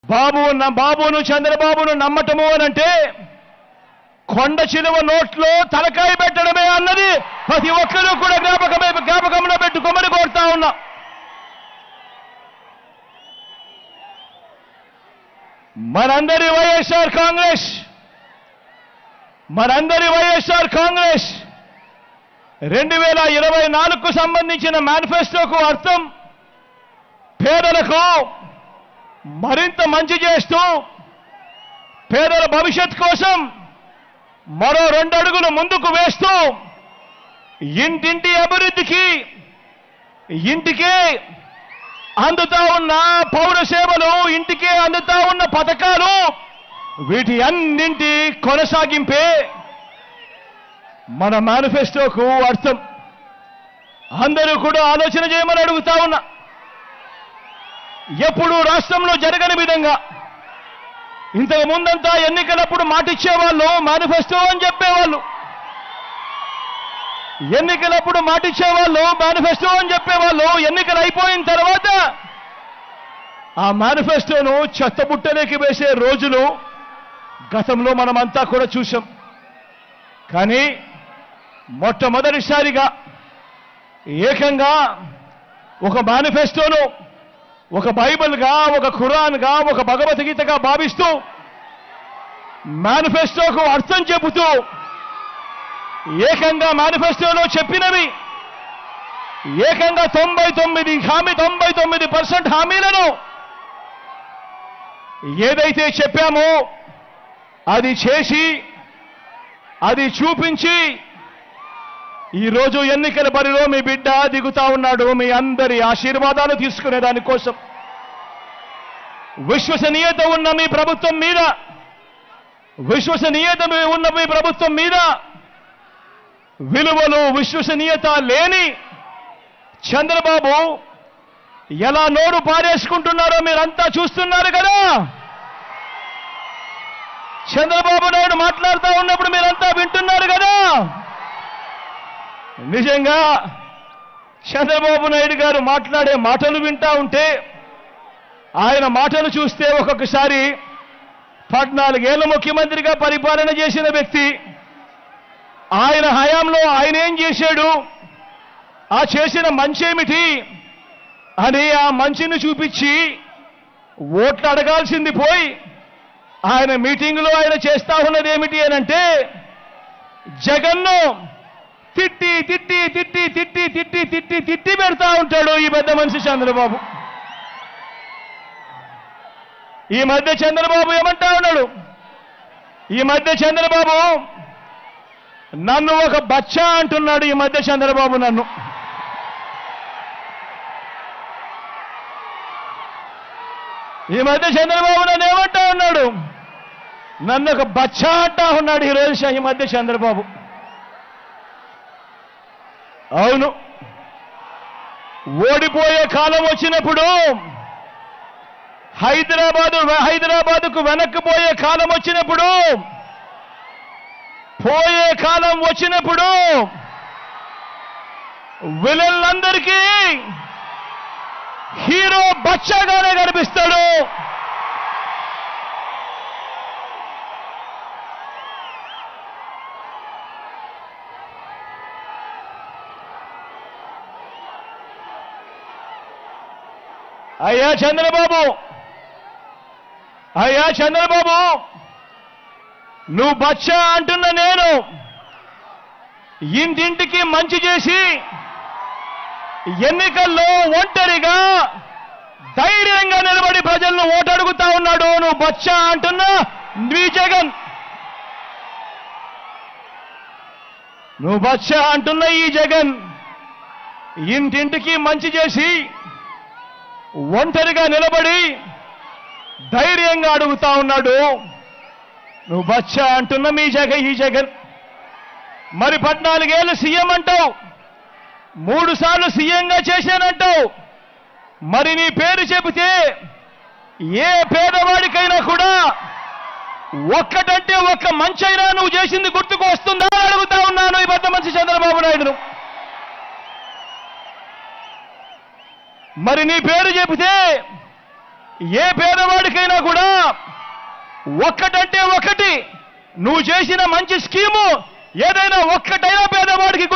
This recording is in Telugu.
బాబును చంద్రబాబును నమ్మటము అనంటే కొండ చిలువ నోట్లో తలకాయ పెట్టడమే అన్నది ప్రతి ఒక్కరూ కూడా జ్ఞాపకంలో పెట్టుకోమని కోరుతా ఉన్నా. మనందరి వైఎస్ఆర్ కాంగ్రెస్ 2024కు సంబంధించిన మేనిఫెస్టోకు అర్థం పేదలకు మరింత మంచి చేస్తూ పేదల భవిష్యత్ కోసం మరో 2 అడుగులు ముందుకు వేస్తూ ఇంటింటి అభివృద్ధికి ఇంటికే అందుతా ఉన్న పౌర సేవలు ఇంటికే అందుతా ఉన్న పథకాలు వీటి అన్నింటి కొనసాగింపే మన మేనిఫెస్టోకు అర్థం. అందరూ కూడా ఆలోచన చేయమని అడుగుతా ఉన్నా. ఎప్పుడు రాష్ట్రంలో జరగని విధంగా ఇంతకు ముందంతా ఎన్నికలప్పుడు మాటిచ్చేవాళ్ళు మేనిఫెస్టో అని చెప్పేవాళ్ళు. ఎన్నికలప్పుడు మాటిచ్చేవాళ్ళు మేనిఫెస్టో అని చెప్పేవాళ్ళు. ఎన్నికలు అయిపోయిన తర్వాత ఆ మేనిఫెస్టోను చెత్తబుట్టలోకి వేసే రోజులు గతంలో మనమంతా కూడా చూశాం. కానీ మొట్టమొదటిసారిగా ఏకంగా ఒక మేనిఫెస్టోను ఒక బైబిల్గా, ఒక ఖురాన్గా, ఒక భగవద్గీతగా భావిస్తూ మేనిఫెస్టోకు అర్థం చెబుతూ ఏకంగా మేనిఫెస్టోలో చెప్పినవి ఏకంగా 99% హామీలను ఏదైతే చెప్పామో అది చేసి అది చూపించి ఈరోజు ఎన్నికల బరిలో మీ బిడ్డ దిగుతా ఉన్నాడు. మీ అందరి ఆశీర్వాదాలు తీసుకునే దానికోసం విశ్వసనీయత ఉన్న మీ ప్రభుత్వం మీద విలువలు విశ్వసనీయత లేని చంద్రబాబు ఎలా నోరు పారేసుకుంటున్నారో మీరంతా చూస్తున్నారు కదా. చంద్రబాబు నాయుడు మాట్లాడుతూ ఉన్నప్పుడు మీరంతా వింటున్నారు కదా. నిజంగా చంద్రబాబు నాయుడు గారు మాట్లాడే మాటలు వింటా ఉంటే, ఆయన మాటలు చూస్తే ఒక్కొక్కసారి 14 ఏళ్ల ముఖ్యమంత్రిగా పరిపాలన చేసిన వ్యక్తి ఆయన హయాంలో ఆయన ఏం చేశాడు, ఆ చేసిన మంచేమిటి అని ఆ మంచిని చూపించి ఓట్లు అడగాల్సింది పోయి ఆయన మీటింగులో ఆయన చేస్తా ఉన్నది ఏమిటి అనంటే జగన్ను తిట్టి తిట్టి తిట్టి తిట్టి తిట్టి తిట్టి తిట్టి పెడతా ఉంటాడు ఈ పెద్ద మనిషి చంద్రబాబు. ఈ మధ్య చంద్రబాబు ఏమంటా ఉన్నాడు, ఈ మధ్య చంద్రబాబు నన్ను ఒక బచ్చా అంటున్నాడు. ఈ మధ్య చంద్రబాబు నన్ను ఏమంటా ఉన్నాడు, నన్ను ఒక బచ్చా అంటా ఉన్నాడు ఈరోజు ఈ మధ్య చంద్రబాబు. అవును, ఓడిపోయే కాలం వచ్చినప్పుడు హైదరాబాదుకు వెనక్కి పోయే కాలం వచ్చినప్పుడు విలన్లందరికీ హీరో బచ్చాగానే కనిపిస్తాడు. అయ్యా చంద్రబాబు నువ్వు బచ్చా అంటున్న నేను ఇంటింటికి మంచి చేసి ఎన్నికల్లో ఒంటరిగా ధైర్యంగా నిలబడి ప్రజలను ఓటు అడుగుతా ఉన్నాడు. నువ్వు బచ్చా అంటున్న నీ జగన్, నువ్వు బచ్చా అంటున్న ఈ జగన్ ఇంటింటికి మంచి చేసి ఒంటరిగా నిలబడి ధైర్యంగా అడుగుతా ఉన్నాడు. నువ్వు బచ్చా అంటున్న ఈ జగన్ మరి 14 ఏళ్ళు సీఎం అంటావు, 3 సార్లు సీఎంగా చేశానంటావు. మరి నీ పేరు చెబితే ఏ పేదవాడికైనా కూడా ఒక్కటంటే ఒక్క మంచైనా నువ్వు చేసింది గుర్తుకు వస్తుందా అని అడుగుతా ఉన్నాను ఈ పెద్ద మనిషి చంద్రబాబు నాయుడును. మరి నీ పేరు చెబితే ఏ పేదవాడికైనా కూడా ఒక్కటంటే ఒకటి నువ్వు చేసిన మంచి స్కీము ఏదైనా ఒక్కటైనా పేదవాడికి